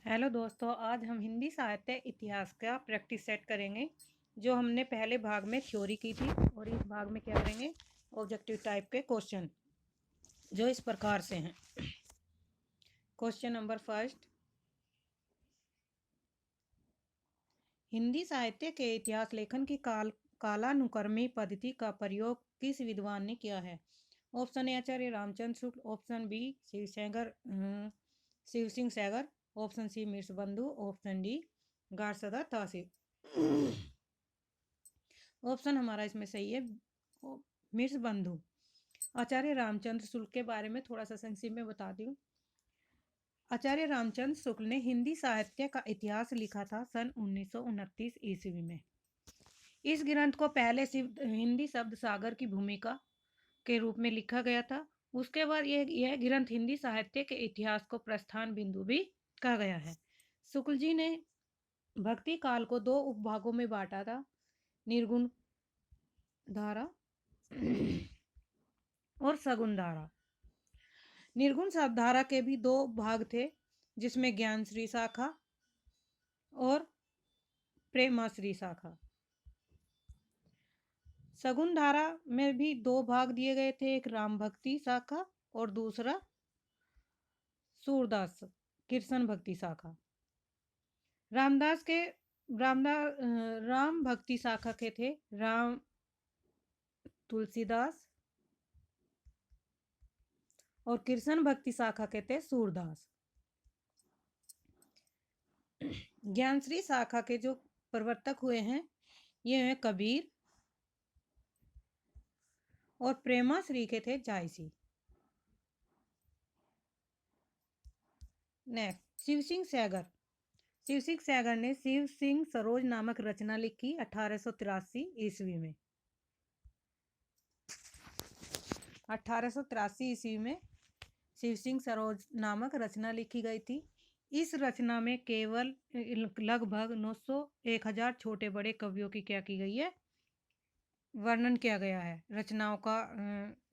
Hello दोस्तों, आज हम हिंदी साहित्य इतिहास का प्रैक्टिस सेट करेंगे जो हमने पहले भाग में थ्योरी की थी। और इस भाग में क्या करेंगे, ऑब्जेक्टिव टाइप के क्वेश्चन जो इस प्रकार से हैं। क्वेश्चन नंबर फर्स्ट, हिंदी साहित्य के इतिहास लेखन की कालानुक्रमी पद्धति का प्रयोग किस विद्वान ने किया है? Option A Acharya Ramchandra Shukla, option B Shiv Singh Sengar, option C मिर्स Bandhu, option D Garcin de Tassy. Option हमारा इसमें सही है मिर्स बंधु। आचार्य रामचंद्र शुक्ल के बारे में थोड़ा सा संक्षिप्त में बता दूं। आचार्य रामचंद्र शुक्ल ने हिंदी साहित्य का इतिहास लिखा था सन 1929 ईस्वी में। इस ग्रंथ को पहले हिंदी शब्द सागर की भूमिका के रूप में लिखा गया था। उसके बाद यह ग्रंथ हिंदी साहित्य के इतिहास को प्रस्थान बिंदु भी कहा गया है। शुक्ल जी ने भक्ति काल को दो उपभागों में बांटा था, निर्गुण धारा और सगुण धारा। निर्गुण धारा के भी दो भाग थे, जिसमें ज्ञानश्री शाखा और प्रेमाश्री शाखा। सगुण धारा में भी दो भाग दिए गए थे, एक राम भक्ति शाखा और दूसरा सूरदास कृष्ण भक्ति शाखा। रामदास के राम भक्ति शाखा के थे राम तुलसीदास और कृष्ण भक्ति शाखा के थे सूरदास। ज्ञानश्री शाखा के जो प्रवर्तक हुए हैं ये हैं कबीर, और प्रेमाश्री के थे जायसी। नेक्स्ट, शिव सिंह सैगर। शिव सिंह सैगर ने शिव सिंह सरोज नामक रचना लिखी 1883 ईस्वी में। 1883 ईस्वी में शिव सिंह सरोज नामक रचना लिखी गई थी। इस रचना में केवल लगभग 900-1000 छोटे बड़े कवियों की क्या की गई है, वर्णन किया गया है। रचनाओं का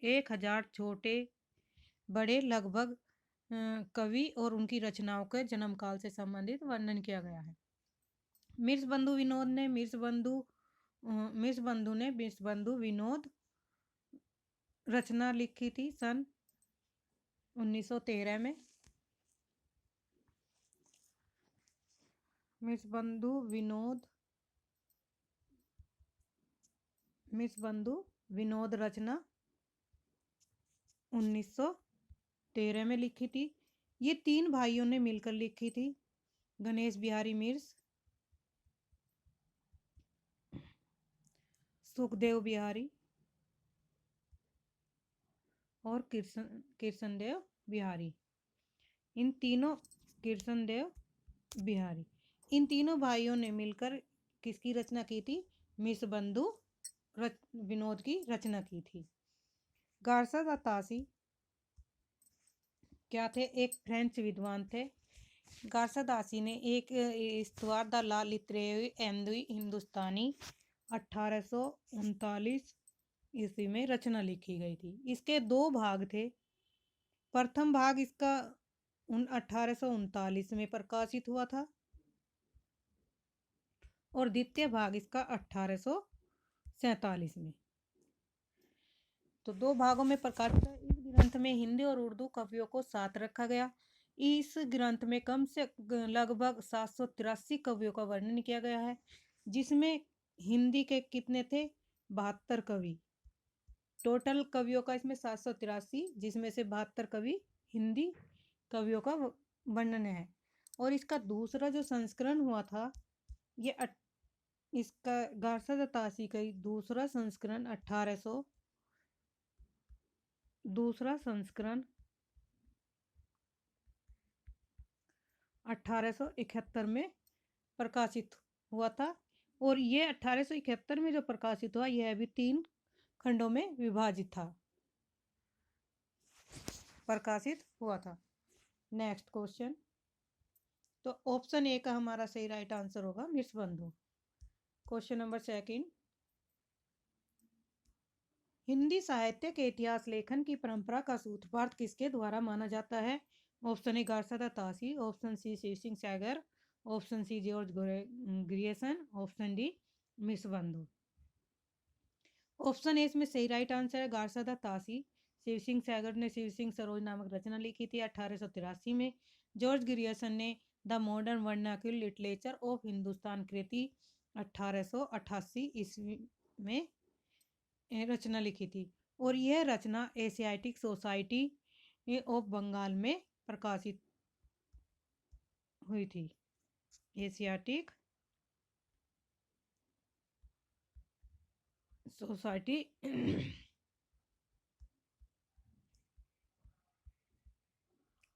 1000 छोटे बड़े लगभग कवि और उनकी रचनाओं के जन्म काल से संबंधित वर्णन किया गया है। मिर्स बंधु विनोद रचना लिखी थी सन 1913 में। मिर्स बंधु विनोद रचना 1913 में लिखी थी। ये तीन भाइयों ने मिलकर लिखी थी, गणेश बिहारी मिर्स, सुखदेव बिहारी और कृष्णदेव बिहारी। इन तीनों भाइयों ने मिलकर किसकी रचना की थी? मिर्स बंधु विनोद की रचना की थी। गारसा तासी क्या थे? एक फ्रेंच विद्वान थे। गारसा दासी ने एक इस्तवार द ला लिटरेरी एंड हिंदुस्तानी 1839 ईस्वी में रचना लिखी गई थी। इसके दो भाग थे। प्रथम भाग इसका 1839 में प्रकाशित हुआ था और द्वितीय भाग इसका 1847 में। तो दो भागों में प्रकाशित है। इस ग्रंथ में हिंदी और उर्दू कवियों को साथ रखा गया। इस ग्रंथ में कम से लगभग 783 कवियों का वर्णन किया गया है, जिसमें हिंदी के कितने थे? 72 कवि। टोटल कवियों का इसमें 783, जिसमें से 72 कवि हिंदी कवियों का वर्णन है। और इसका दूसरा जो संस्करण हुआ था, ये इसका गारसा तासी का दूसरा संस्करण 1871 में प्रकाशित हुआ था। और ये 1871 में जो प्रकाशित हुआ, यह भी 3 खंडों में विभाजित था, प्रकाशित हुआ था। नेक्स्ट क्वेश्चन, तो ऑप्शन ए का हमारा सही राइट आंसर होगा मिर्स बंधु। क्वेश्चन नंबर सेकंड, हिंदी साहित्य के इतिहास लेखन की परंपरा का सूत्रपात किसके द्वारा माना जाता है? Option A Garcin de Tassy, option C Shiv Singh Sengar, option C George Grierson, option D Mishra Bandhu. Option A इसमें सही राइट आंसर है गार्सदा तासी। शिव सिंह सैगर ने शिव सिंह सरोज नामक रचना लिखी थी 1883 में। जॉर्ज ग्रियर्सन ने the modern vernacular literature of Hindustan कृति 1888 ईस्वी में रचना लिखी थी। और यह रचना एशियाटिक सोसाइटी ऑफ बंगाल में प्रकाशित हुई थी। एशियाटिक सोसाइटी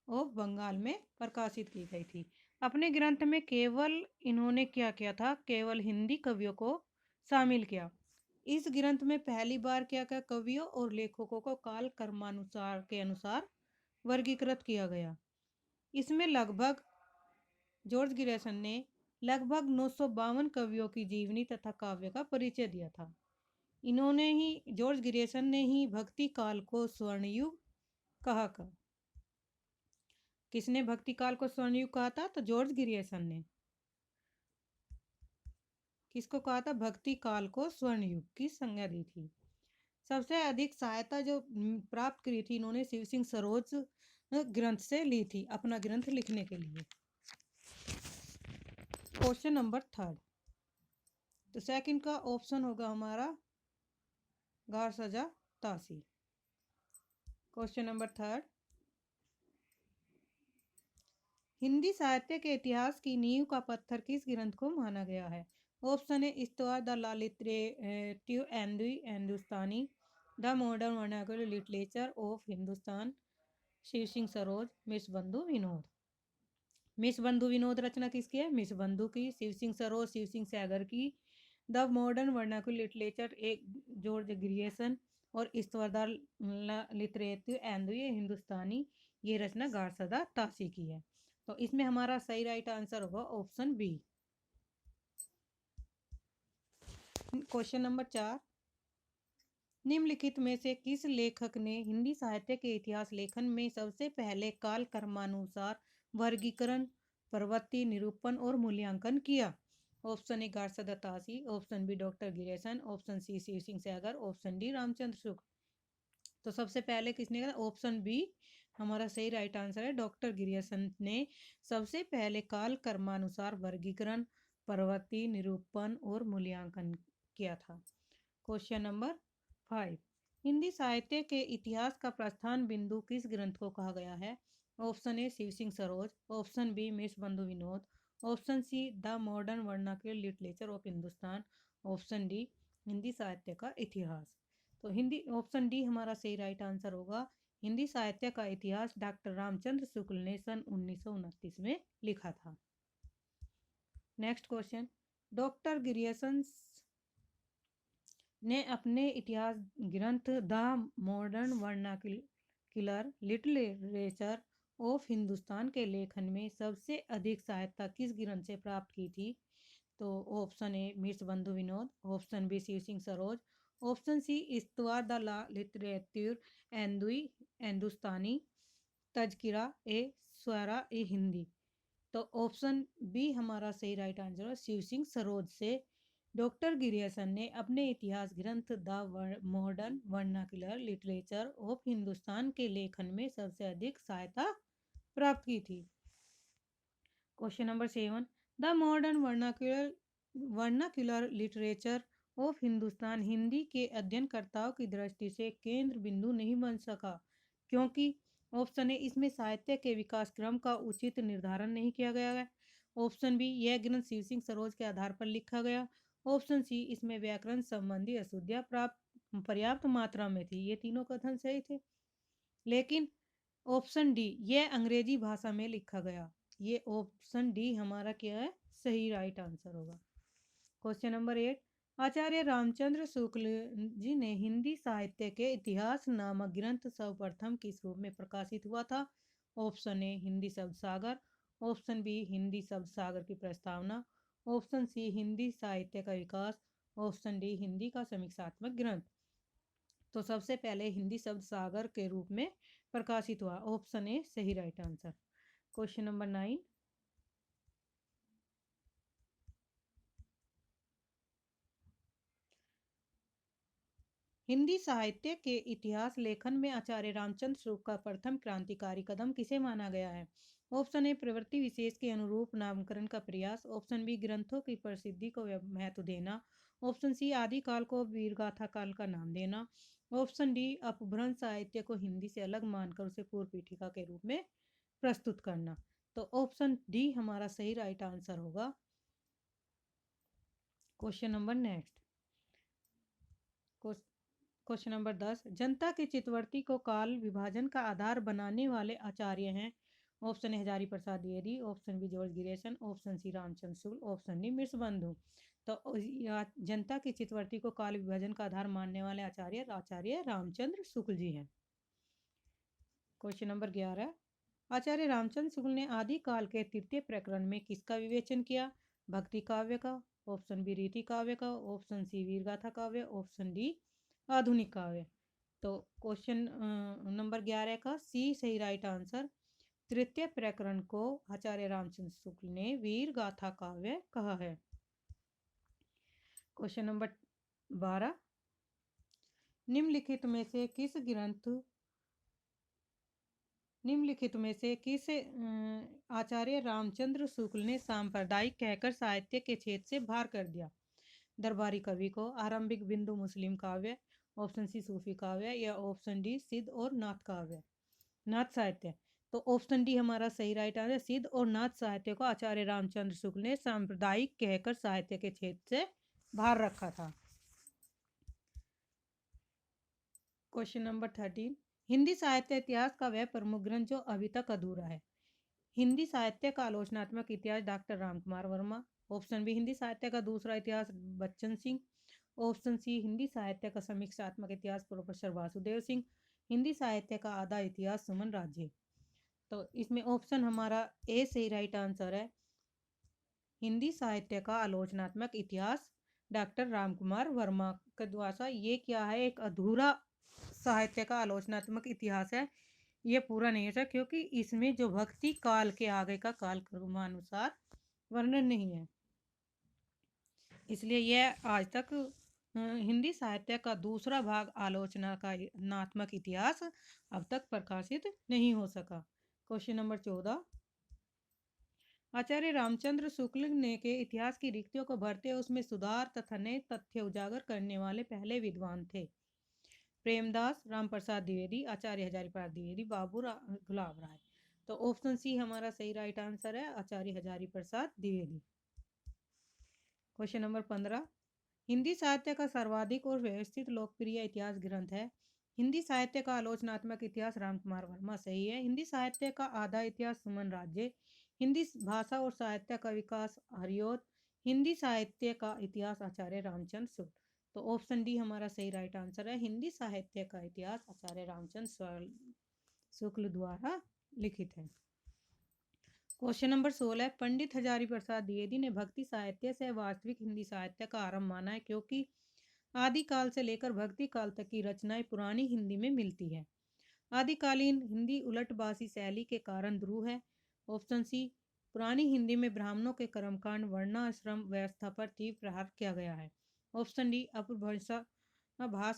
ऑफ बंगाल में प्रकाशित की गई थी। अपने ग्रंथ में केवल इन्होंने क्या किया था, केवल हिंदी कवियों को शामिल किया। इस ग्रंथ में पहली बार क्या क्या कवियों और लेखकों को काल कर्मानुसार के अनुसार वर्गीकृत किया गया। इसमें लगभग जॉर्ज ग्रियर्सन ने लगभग 952 कवियों की जीवनी तथा काव्य का परिचय दिया था। इन्होंने ही जॉर्ज ग्रियर्सन ने ही भक्ति काल को स्वर्णयुग कहा था। किसने भक्ति काल को स्वर्णयुग कहा था? तो जॉर्ज ग्रियर्सन ने। किसको कहा था? भक्ति काल को स्वर्णयुग की संज्ञा दी थी। सबसे अधिक सहायता जो प्राप्त करी थी इन्होंने शिव सिंह सरोज ग्रंथ से ली थी अपना ग्रंथ लिखने के लिए। क्वेश्चन नंबर 3, तो सेकंड का ऑप्शन होगा हमारा गार्सदा तासी। क्वेश्चन नंबर 3, हिंदी साहित्य के इतिहास की नींव का पत्थर किस ग्रंथ को माना गया है? ऑप्शन ए इस्तवार द लिटरेटिव Hindustani, the modern vernacular literature of Hindustan, Shiv Singh Saroj, Mishra Bandhu Vinod. Miss Bandhu Vinod रचना किसकी है? मिस बंधु की। शिव सिंह सरोज शिव सिंह सैगर की। द मॉडर्न वर्नाक्यूलर लिटरेचर एक जॉर्ज ग्रियर्सन। और इस्तवार लिटरेटिव हिंदुस्तानी ये रचना गार्सदा तासी की है। तो इसमें हमारा सही राइट आंसर होगा ऑप्शन बी। क्वेश्चन नंबर 4, निम्नलिखित में से किस लेखक ने हिंदी साहित्य के इतिहास लेखन में सबसे पहले काल कर्मानुसार वर्गीकरण, प्रवृत्ति, निरूपण और मूल्यांकन किया? Option A Garcin de Tassy, option B doctor Grierson, option C Shiv Singh Sengar, option D Ramchandra Shukla. तो सबसे पहले किसने कहा? ऑप्शन बी हमारा सही राइट आंसर है। डॉक्टर गिरियर्सन ने सबसे पहले काल कर्मानुसार वर्गीकरण, प्रवृत्ति, निरूपण और मूल्यांकन किया था। क्वेश्चन नंबर 5, हिंदी साहित्य के इतिहास का प्रस्थान बिंदु किस ग्रंथ को कहा गया है? Option A Shiv Singh Saroj, option B Mishra Bandhu Vinod, option C the modern vernacular literature of Hindustan, option D Hindi साहित्य का इतिहास। तो हिंदी ऑप्शन डी हमारा सही राइट आंसर होगा। हिंदी साहित्य का इतिहास डॉक्टर रामचंद्र शुक्ल ने सन 1929 में लिखा था। नेक्स्ट क्वेश्चन, डॉक्टर गिरियर्सन ने अपने इतिहास ग्रंथ the modern vernacular literature of Hindustan के लेखन में सबसे अधिक सहायता किस ग्रंथ से प्राप्त की थी? तो option A Mishra Bandhu Vinod, option B Shiv Singh Saroj, option C इस्तवार द लिटरेचर हिंदुस्तानी, तजकिरा ए स्वरा ए हिंदी। तो ऑप्शन बी हमारा सही राइट आंसर है। शिव सिंह सरोज से डॉक्टर गिरियर्सन ने अपने इतिहास ग्रंथ the modern vernacular literature of Hindustan के लेखन में सबसे अधिक सहायता प्राप्त की थी। Question number 7, the modern vernacular literature of Hindustan Hindi के अध्ययनकर्ताओं की दृष्टि से केंद्र बिंदु नहीं बन सका क्योंकि ऑप्शन ए इसमें साहित्य के विकास क्रम का उचित निर्धारण नहीं किया गया है, ऑप्शन बी यह ग्रंथ शिव सिंह सरोज के आधार पर लिखा गया, ऑप्शन सी इसमें व्याकरण संबंधी अशुद्धियां पर्याप्त मात्रा में थी। ये तीनों कथन सही थे, लेकिन ऑप्शन डी यह अंग्रेजी भाषा में लिखा गया। ये ऑप्शन डी हमारा क्या है? सही राइट आंसर होगा। क्वेश्चन नंबर 8, आचार्य रामचंद्र शुक्ल जी ने हिंदी साहित्य के इतिहास नामक ग्रंथ सर्वप्रथम किस रूप में प्रकाशित हुआ था? ऑप्शन ए हिंदी शब्द सागर, ऑप्शन बी हिंदी शब्द सागर की प्रस्तावना, ऑप्शन सी हिंदी साहित्य का विकास, ऑप्शन डी हिंदी का समीक्षात्मक ग्रंथ। तो सबसे पहले हिंदी शब्द सागर के रूप में प्रकाशित हुआ। ऑप्शन ए सही right answer. Question number 9, Hindi साहित्य के इतिहास लेखन में आचार्य रामचंद्र शुक्ल का प्रथम क्रांतिकारी कदम किसे माना गया है? ऑप्शन ए प्रवृत्ति विशेष के अनुरूप नामकरण का प्रयास, ऑप्शन बी ग्रंथों की प्रसिद्धि को महत्व देना, ऑप्शन सी आदि काल को वीरगाथा काल का नाम देना, ऑप्शन डी अपभ्रंश साहित्य को हिंदी से अलग मानकर उसे पूर्व पीठिका के रूप में प्रस्तुत करना। तो ऑप्शन डी हमारा सही राइट आंसर होगा। Question number next, question number 10, जनता की चित्तवृत्ति को काल विभाजन का आधार बनाने वाले आचार्य हैं? Option A Hazari Prasad Dwivedi, option B George Grierson, option C Ramchandra Shukla, option D Mishrabandhu. तो जनता की चित्तवृत्ति को काल विभाजन का आधार मानने वाले आचार्य रामचंद्र शुक्ल जी हैं। क्वेश्चन नंबर 11, आचार्य रामचंद्र शुक्ल ने आदि काल के तृतीय प्रकरण में किसका विवेचन किया? भक्ति काव्य का, ऑप्शन बी रीति काव्य का, ऑप्शन सी वीरगाथा काव्य, ऑप्शन डी आधुनिक काव्य। तो क्वेश्चन नंबर 11 का सी सही राइट आंसर। तृतीय प्रकरण को आचार्य रामचंद्र शुक्ल ने वीर गाथा काव्य कहा है। क्वेश्चन नंबर 12, निम्नलिखित में से किस आचार्य रामचंद्र शुक्ल ने सांप्रदायिक कहकर साहित्य के क्षेत्र से बाहर कर दिया? दरबारी कवि को, आरंभिक बिंदु मुस्लिम काव्य, ऑप्शन सी सूफी काव्य, या ऑप्शन डी सिद्ध और नाथ काव्य, नाथ साहित्य। तो ऑप्शन डी हमारा सही राइट आंसर। सिद्ध और नाथ साहित्य को आचार्य रामचंद्र शुक्ल ने सांप्रदायिक कहकर साहित्य के क्षेत्र से बाहर रखा था। क्वेश्चन नंबर 13, हिंदी साहित्य इतिहास का वह प्रमुख ग्रंथ जो अभी तक अधूरा है? हिंदी साहित्य का आलोचनात्मक इतिहास doctor Ramkumar Verma, option B Hindi साहित्य का दूसरा इतिहास बच्चन सिंह, ऑप्शन सी हिंदी साहित्य का समीक्षात्मक इतिहास प्रोफेसर वासुदेव सिंह, हिंदी साहित्य का आधा इतिहास सुमन राज्य। तो इसमें ऑप्शन हमारा ए सही राइट आंसर है। हिंदी साहित्य का आलोचनात्मक इतिहास डॉक्टर रामकुमार वर्मा के द्वारा। ये क्या है? एक अधूरा साहित्य का आलोचनात्मक इतिहास है। ये पूरा नहीं है क्योंकि इसमें जो भक्ति काल के आगे का काल क्रमानुसार वर्णन नहीं है, इसलिए यह आज तक हिंदी साहित्य का दूसरा भाग आलोचना का नात्मक इतिहास अब तक प्रकाशित नहीं हो सका। क्वेश्चन नंबर 14, आचार्य रामचंद्र शुक्ल ने के इतिहास की रिक्तियों को भरते हुए उसमें सुधार तथा नए तथ्य उजागर करने वाले पहले विद्वान थे? प्रेमदास, रामप्रसाद द्विवेदी, आचार्य हजारी प्रसाद द्विवेदी, बाबू गुलाब राय। तो ऑप्शन सी हमारा सही राइट आंसर है, आचार्य हजारी प्रसाद द्विवेदी। क्वेश्चन नंबर 15, हिंदी साहित्य का सर्वाधिक और व्यवस्थित लोकप्रिय इतिहास ग्रंथ है? हिंदी साहित्य का आलोचनात्मक इतिहास रामकुमार वर्मा सही है। हिंदी साहित्य का आधा इतिहास सुमन राज्य, हिंदी भाषा और साहित्य का विकास हरिओत, हिंदी साहित्य का इतिहास आचार्य रामचंद्र शुक्ल। तो ऑप्शन डी हमारा सही राइट आंसर है। हिंदी साहित्य का इतिहास आचार्य रामचंद्र शुक्ल द्वारा लिखित है। क्वेश्चन नंबर 16, पंडित हजारी प्रसाद द्विवेदी ने भक्ति साहित्य से वास्तविक हिंदी साहित्य का आरंभ माना है क्योंकि आदिकाल से लेकर भक्ति काल तक की रचनाएं पुरानी हिंदी में मिलती है। आदिकालीन हिंदी उलटबासी शैली के कारण ध्रुव है। ऑप्शन सी, पुरानी हिंदी में ब्राह्मणों के कर्मकांड वर्णाश्रम व्यवस्था पर तीव्र प्रहार किया गया है। ऑप्शन डी, अपभ्रंश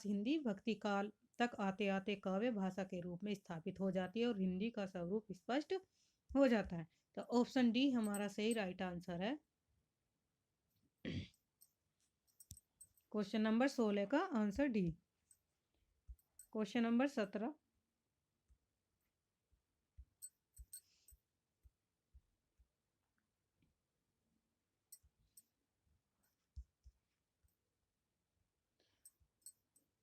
हिंदी भक्ति काल तक आते आते काव्य भाषा के रूप में स्थापित हो जाती है और हिंदी का स्वरूप स्पष्ट हो जाता है। तो ऑप्शन डी हमारा सही राइट आंसर है। क्वेश्चन नंबर 16 का आंसर डी। क्वेश्चन नंबर 17,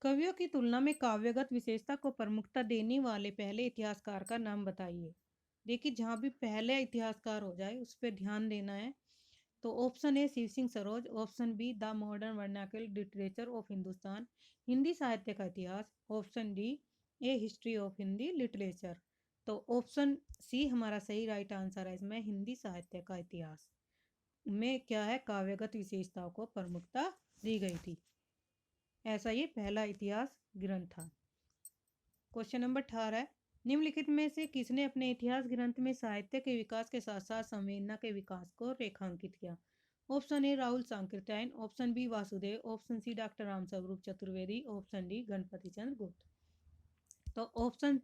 कवियों की तुलना में काव्यगत विशेषता को प्रमुखता देने वाले पहले इतिहासकार का नाम बताइए। देखिए, जहाँ भी पहले इतिहासकार हो जाए उस पर ध्यान देना है। तो option A Shiv Singh Saroj, option B the modern vernacular literature of Hindustan, Hindi साहित्य का इतिहास, option D a history of Hindi literature. तो ऑप्शन सी हमारा सही राइट आंसर है। इसमें हिंदी साहित्य का इतिहास में क्या है, काव्यगत विशेषताओं को प्रमुखता दी गई थी। ऐसा ये पहला इतिहास ग्रंथ था। क्वेश्चन नंबर 18 है, निम्नलिखित में से किसने अपने इतिहास ग्रंथ में साहित्य के विकास के साथ साथ संवेदना के विकास को रेखांकित किया? Option A Rahul Sankrityayan, option B Vasudev, option C doctor Ramswaroop Chaturvedi, option D Ganpati Chandra Gupt. तो ऑप्शन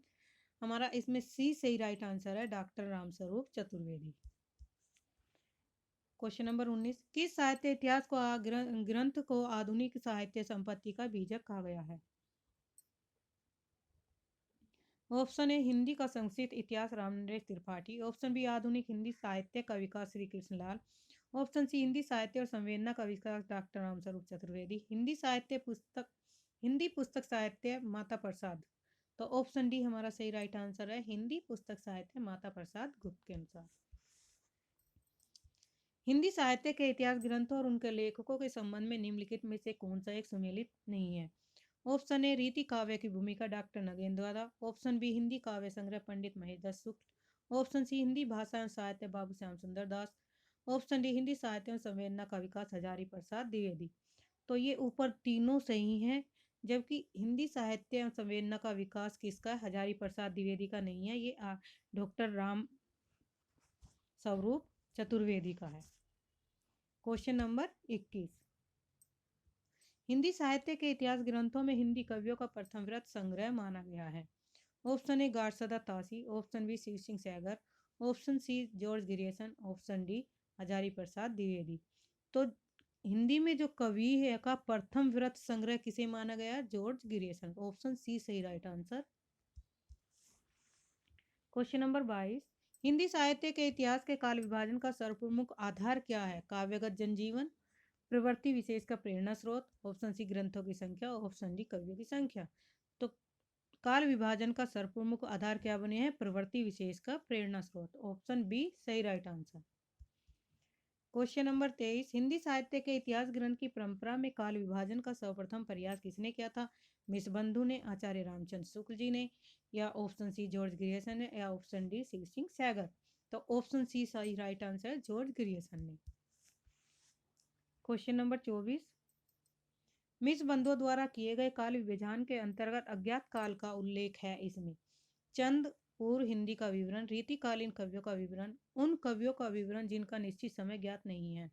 हमारा इसमें सी सही राइट आंसर है, doctor Ramswaroop Chaturvedi. Question number 19, किस साहित्य इतिहास को ग्रंथ को आधुनिक साहित्य संपत्ति का बीजक कहा गया है? ऑप्शन ए हिंदी का संस्कृत इतिहास रामनरेश त्रिपाठी, ऑप्शन बी आधुनिक हिंदी साहित्य का विकास श्री कृष्णलाल, ऑप्शन सी हिंदी साहित्य और संवेदना का विकास डॉक्टर रामस्वरूप चतुर्वेदी, हिंदी पुस्तक साहित्य माता प्रसाद। तो ऑप्शन डी हमारा सही राइट आंसर है, हिंदी पुस्तक साहित्य माता प्रसाद गुप्त के अनुसार। हिंदी साहित्य के इतिहास ग्रंथों और उनके लेखकों के संबंध में निम्नलिखित में से कौन सा एक सुमेलित नहीं है? ऑप्शन ए रीति काव्य की भूमिका डॉक्टर नगेंद्र द्वारा, ऑप्शन बी हिंदी काव्य संग्रह पंडित महेश दत्त शुक्ल, ऑप्शन सी हिंदी भाषा एवं साहित्य बाबू श्याम सुंदर दास, ऑप्शन डी हिंदी साहित्य एवं संवेदना का विकास हजारी प्रसाद द्विवेदी। तो ये ऊपर तीनों सही हैं, जबकि हिंदी साहित्य एवं संवेदना का विकास किसका है? हजारी प्रसाद द्विवेदी का नहीं है, ये डॉक्टर राम स्वरूप चतुर्वेदी का है। क्वेश्चन नंबर 21, हिंदी साहित्य के इतिहास ग्रंथों में हिंदी कवियों का प्रथम वृत्त संग्रह माना गया है? Option A Garcin de Tassy, option B Shiv Singh Sengar, option C George Grierson, option D Hazari Prasad Dwivedi. तो हिंदी में जो कवि है का प्रथम वृत्त संग्रह किसे माना गया? जॉर्ज ग्रियर्सन, ऑप्शन सी सही right answer. Question number 22, Hindi साहित्य के इतिहास के काल विभाजन का सर्वप्रमुख आधार क्या है? काव्यगत जनजीवन, प्रवृत्ति विशेष का प्रेरणा स्रोत, ऑप्शन सी ग्रंथों की संख्या, ऑप्शन डी कवियों की संख्या। तो काल विभाजन का सर्वप्रमुख आधार क्या बने हैं? प्रवृत्ति विशेष का प्रेरणा स्रोत, ऑप्शन बी सही right answer. Question number 23, Hindi साहित्य के इतिहास ग्रंथ की परंपरा में काल विभाजन का सर्वप्रथम प्रयास किसने किया था? मिसबंधु ने, आचार्य रामचंद्र शुक्ल जी ने, या ऑप्शन सी जॉर्ज ग्रियर्सन ने, या ऑप्शन डी शिव सिंह सैगर। तो ऑप्शन सी सही राइट आंसर है, जॉर्ज ग्रियर्सन ने। क्वेश्चन नंबर 24, मिस बंधुओं द्वारा किए गए काल विभाजन के अंतर्गत अज्ञात काल का उल्लेख है इसमें? चंद पूर्व हिंदी का विवरण, रीतिकालीन कवियों का विवरण, उन कवियों का विवरण जिनका निश्चित समय ज्ञात नहीं है,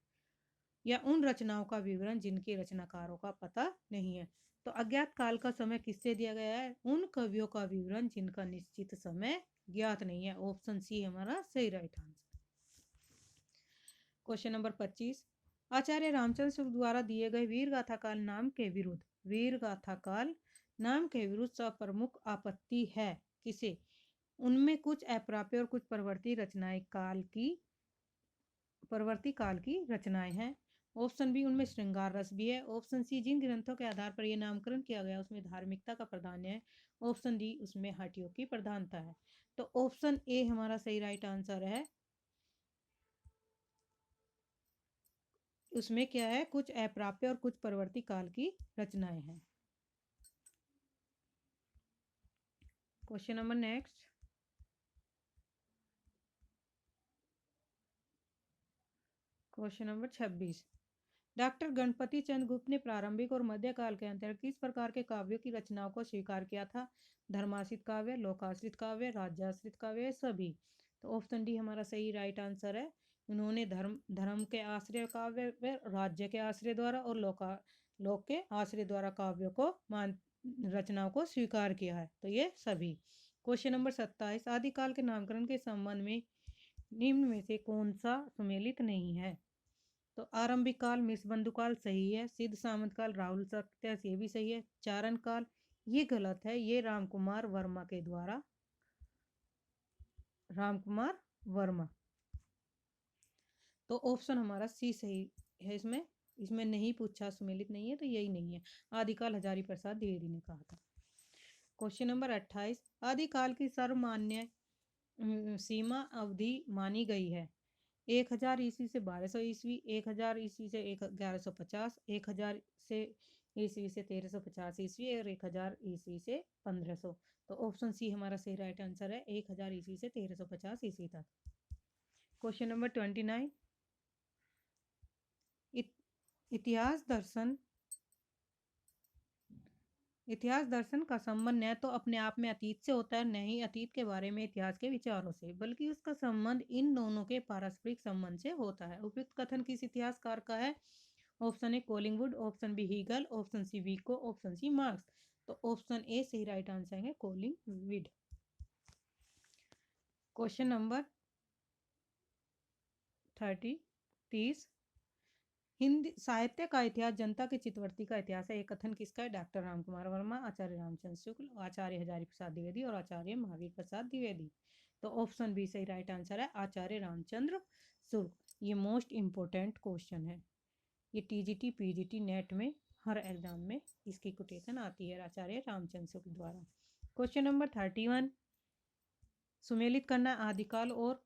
या उन रचनाओं का विवरण जिनके रचनाकारों का पता नहीं है। तो अज्ञात काल का समय किससे दिया गया है? उन कवियों का विवरण जिनका निश्चित समय ज्ञात नहीं है, ऑप्शन सी हमारा सही राइट आंसर। क्वेश्चन नंबर 25, आचार्य रामचंद्र शुक्ल द्वारा दिए गए वीर गाथा काल नाम के विरुद्ध, वीर गाथा काल नाम के विरुद्ध सब प्रमुख आपत्ति है किसे? उनमें कुछ अप्राप्य और कुछ परवर्ती काल की रचनाएं हैं। ऑप्शन बी उनमें श्रृंगार रस भी है, ऑप्शन सी जिन ग्रंथों के आधार पर यह नामकरण किया गया उसमें धार्मिकता का प्राधान्य है, ऑप्शन डी उसमें हठयोग की प्रधानता है। तो ऑप्शन ए हमारा सही राइट आंसर है, उसमें क्या है? कुछ अप्राप्य और कुछ परवर्ती काल की रचनाएं हैं। Question number next, question number 26, doctor Ganpati Chandra Gupt ने प्रारंभिक और मध्यकाल के अंतर्गत किस प्रकार के काव्यों की रचनाओं को स्वीकार किया था? धर्माश्रित काव्य, लोकाश्रित काव्य, राज्याश्रित काव्य, सभी। तो ऑप्शन डी हमारा सही राइट आंसर है, उन्होंने धर्म के आश्रय काव्य, राज्य के आश्रय द्वारा और लोक के आश्रय द्वारा काव्यों को रचनाओं को स्वीकार किया है, तो ये सभी। क्वेश्चन नंबर 27, आदिकाल के नामकरण के संबंध में निम्न में से कौन सा सुमेलित नहीं है? तो आरंभिक काल मिसबंधु काल सही है, सिद्ध सामंत काल राहुल सत्यास ये भी सही है, चारण काल ये गलत है, ये रामकुमार वर्मा। तो ऑप्शन हमारा सी सही है, इसमें नहीं पूछा, सुमेलित नहीं है, तो यही नहीं है। आदिकाल हजारी प्रसाद द्विवेदी ने कहा था। क्वेश्चन नंबर 28, आदिकाल की सर्वमान्य सीमा अवधि मानी गई है? 1000 ईस्वी से 1200 ईस्वी, 1000 ईस्वी से 1150, 1000 से ईस्वी से 1350 ईस्वी, और 1000 ईस्वी से 1500। तो ऑप्शन सी हमारा सही राइट आंसर है, 1000 ईस्वी से 1350 ईस्वी तक। क्वेश्चन नंबर 29, इतिहास दर्शन इतिहास दर्शन का संबंध न तो अपने आप में अतीत से होता है, न ही अतीत के बारे में इतिहास के विचारों से, बल्कि उसका संबंध इन दोनों के पारस्परिक संबंध से होता है। उपयुक्त कथन किस इतिहासकार का है? Option A Collingwood, option B Hegel, option C Vico, option C Marx. तो ऑप्शन ए सही राइट आंसर है, कोलिंगवुड। क्वेश्चन नंबर 30 हिंदी साहित्य का इतिहास जनता की चित्तवृत्ति का इतिहास है। ये कथन किसका है? डॉक्टर रामकुमार वर्मा, आचार्य रामचंद्र शुक्ल, आचार्य हजारी प्रसाद द्विवेदी और आचार्य महावीर प्रसाद द्विवेदी। तो ऑप्शन बी सही राइट आंसर है, आचार्य रामचंद्र शुक्ल। ये मोस्ट इंपोर्टेंट क्वेश्चन है। ये टीजीटी पीजीटी नेट में हर एग्जाम में इसकी कोटेशन आती है आचार्य रामचंद्र शुक्ल द्वारा। क्वेश्चन नंबर 31 सुमेलित करना आदिकाल और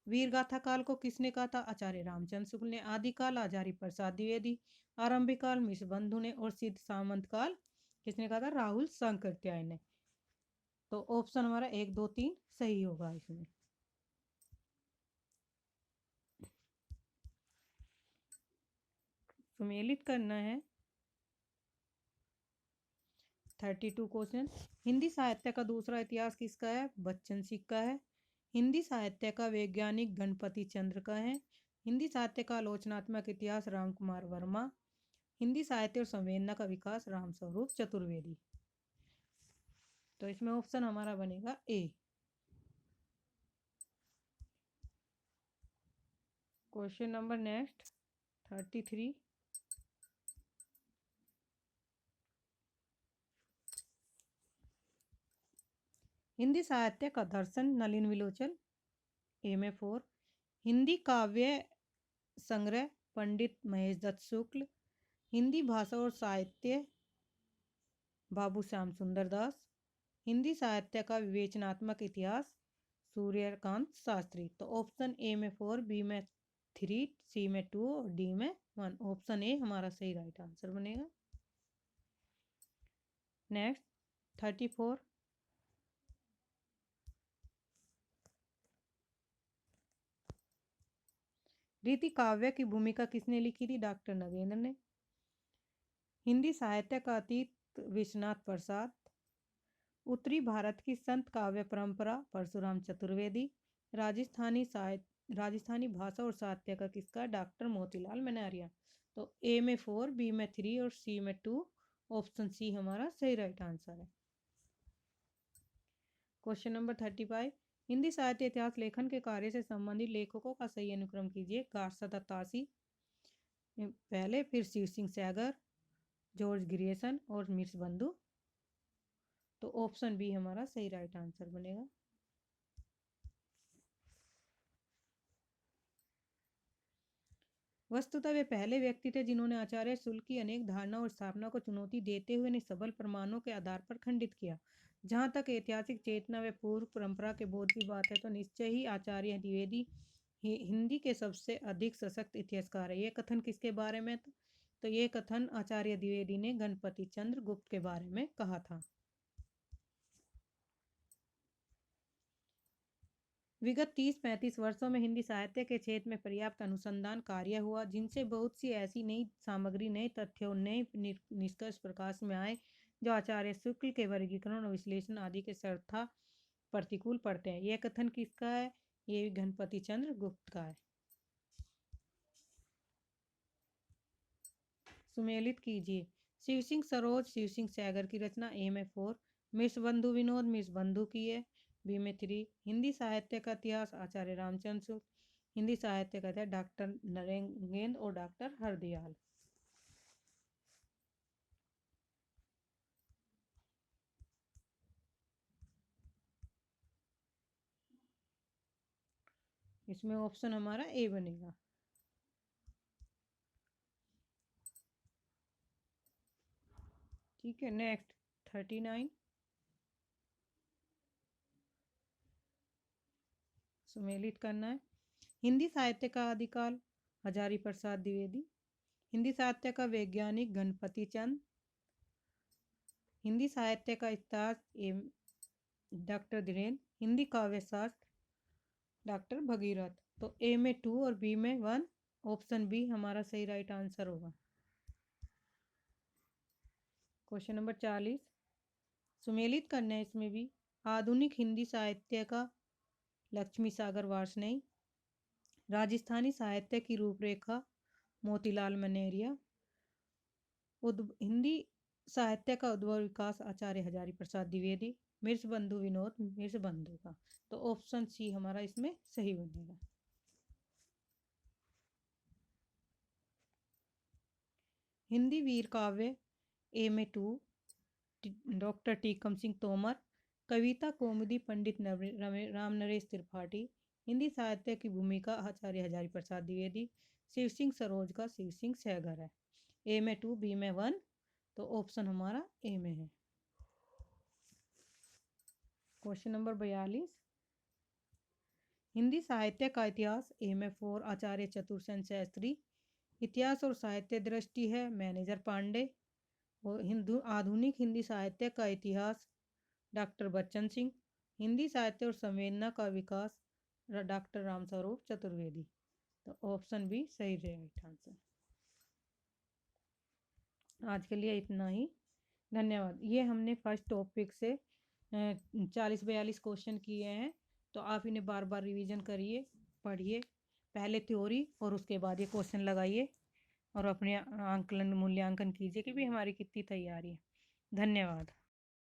वीर गाथा काल को किसने कहा था? आचार्य रामचंद्र शुक्ल ने। आदिकाल आचार्य प्रसाद द्विवेदी, आरंभिक काल मिश्र बंधु ने और सिद्ध सामंत काल किसने कहा था? राहुल शंकरत्याय ने। तो ऑप्शन हमारा 1 2 3 सही होगा इसमें। सुमेलित करना है 32 क्वेश्चन। हिंदी साहित्य का दूसरा इतिहास किसका है? बच्चन सिंह का है। हिंदी साहित्य का वैज्ञानिक गणपति चंद्र का है। हिंदी साहित्य का आलोचनात्मक इतिहास रामकुमार वर्मा। हिंदी साहित्य और संवेदना का विकास रामस्वरूप चतुर्वेदी। तो इसमें ऑप्शन हमारा बनेगा ए। क्वेश्चन नंबर नेक्स्ट 33 हिंदी साहित्य का दर्शन नलिन विलोचन। ए में 4 हिंदी काव्य संग्रह पंडित महेश दत्त शुक्ल। हिंदी भाषा और साहित्य बाबू श्याम सुंदर दास। हिंदी साहित्य का विवेचनात्मक इतिहास सूर्यकांत शास्त्री। तो ऑप्शन ए में 4, बी में 3, सी में 2 और डी में 1। ऑप्शन ए हमारा सही राइट आंसर बनेगा। नेक्स्ट 34 रीति काव्य की भूमिका किसने लिखी थी? डॉक्टर नगेंद्र ने। हिंदी साहित्य का अतीत विश्वनाथ प्रसाद। उत्तरी भारत की संत काव्य परंपरा परशुराम चतुर्वेदी। राजस्थानी भाषा और साहित्य का किसका? Doctor Motilal L. तो ए में 4, बी में 3 और सी में 2। ऑप्शन सी हमारा सही राइट आंसर है। क्वेश्चन नंबर 35 हिंदी साहित्य इतिहास लेखन के कार्य से संबंधित लेखकों का सही अनुक्रम कीजिए। गार्सा दत्तासी पहले, फिर शिव सिंह सैगर, जॉर्ज ग्रियर्सन और मिर्च बंधु। तो ऑप्शन बी हमारा सही राइट आंसर बनेगा। वस्तुतः वे पहले व्यक्ति थे जिन्होंने आचार्य शुक्ल की अनेक धारणा और स्थापना को चुनौती देते हुए उन्हें सबल प्रमाणों के आधार पर खंडित किया। जहां तक ऐतिहासिक चेतना व पूर्व परंपरा के बोध की बात है तो निश्चय ही आचार्य द्विवेदी हिंदी के सबसे अधिक सशक्त इतिहासकार है। ये कथन किसके बारे में? तो ये कथन आचार्य द्विवेदी ने गणपति चंद्र गुप्त के बारे में कहा था। विगत 30-35 वर्षों में हिंदी साहित्य के क्षेत्र में पर्याप्त अनुसंधान कार्य हुआ, जिनसे बहुत सी ऐसी नई सामग्री, नए तथ्य और नए निष्कर्ष प्रकाश में आए जो आचार्य शुक्ल के वर्गीकरण और विश्लेषण आदि के सर्वथा प्रतिकूल पड़ते हैं। यह कथन किसका है? ये गणपति चंद्र गुप्त का है। सुमेलित कीजिए। शिव सिंह सरोज शिव सिंह सैगर की रचना। ए में 4 मिर्च बंधु विनोद मिर्च बंधु की है। बी में 3 हिंदी साहित्य का इतिहास आचार्य रामचंद्र शुक्ल। हिंदी साहित्य का इतिहास डॉक्टर नरेंद्र और डॉक्टर हरदयाल। इसमें ऑप्शन हमारा ए बनेगा। ठीक है, नेक्स्ट 39 सुमेलित करना है। हिंदी साहित्य का आदिकाल हजारी प्रसाद द्विवेदी। हिंदी साहित्य का वैज्ञानिक गणपति चंद। हिंदी साहित्य का इतिहास डॉक्टर धीरेन्द्र। हिंदी काव्य शास्त्र डॉक्टर भगीरथ। तो ए में 2 और बी में 1। ऑप्शन बी हमारा सही राइट आंसर होगा। क्वेश्चन नंबर 40 सुमेलित करना है इसमें भी। आधुनिक हिंदी साहित्य का लक्ष्मी सागर वार्ष्णेय। राजस्थानी साहित्य की रूपरेखा मोतीलाल मनेरिया। हिंदी साहित्य का उद्भव विकास आचार्य हजारी प्रसाद द्विवेदी। मिर्च बंधु विनोद मिर्च बंधु का। तो ऑप्शन सी हमारा इसमें सही बनेगा। हिंदी वीर काव्य A में 2 डॉक्टर टीकम सिंह तोमर। कविता कौमुदी पंडित राम नरेश त्रिपाठी। हिंदी साहित्य की भूमिका आचार्य हजारी प्रसाद द्विवेदी। शिव सिंह सरोज का शिव सिंह सहगर है। A में 2 B में 1। तो ऑप्शन हमारा ए में है। Question number 42। हिंदी साहित्य का इतिहास A में 4 आचार्य चतुरसेन शास्त्री। इतिहास और साहित्य दृष्टि है मैनेजर पांडे। और आधुनिक हिंदी साहित्य का इतिहास डॉक्टर बच्चन सिंह। हिंदी साहित्य और संवेदना का विकास डॉक्टर रामस्वरूप चतुर्वेदी। तो ऑप्शन बी सही राइट आंसर। आज के लिए इतना ही। धन्यवाद। ये हमने फर्स्ट टॉपिक से 40-42 क्वेश्चन किए हैं। तो आप इन्हें बार बार रिवीजन करिए, पढ़िए, पहले थ्योरी और उसके बाद ये क्वेश्चन लगाइए और अपने आंकलन मूल्यांकन कीजिए कि भी हमारी कितनी तैयारी है। धन्यवाद।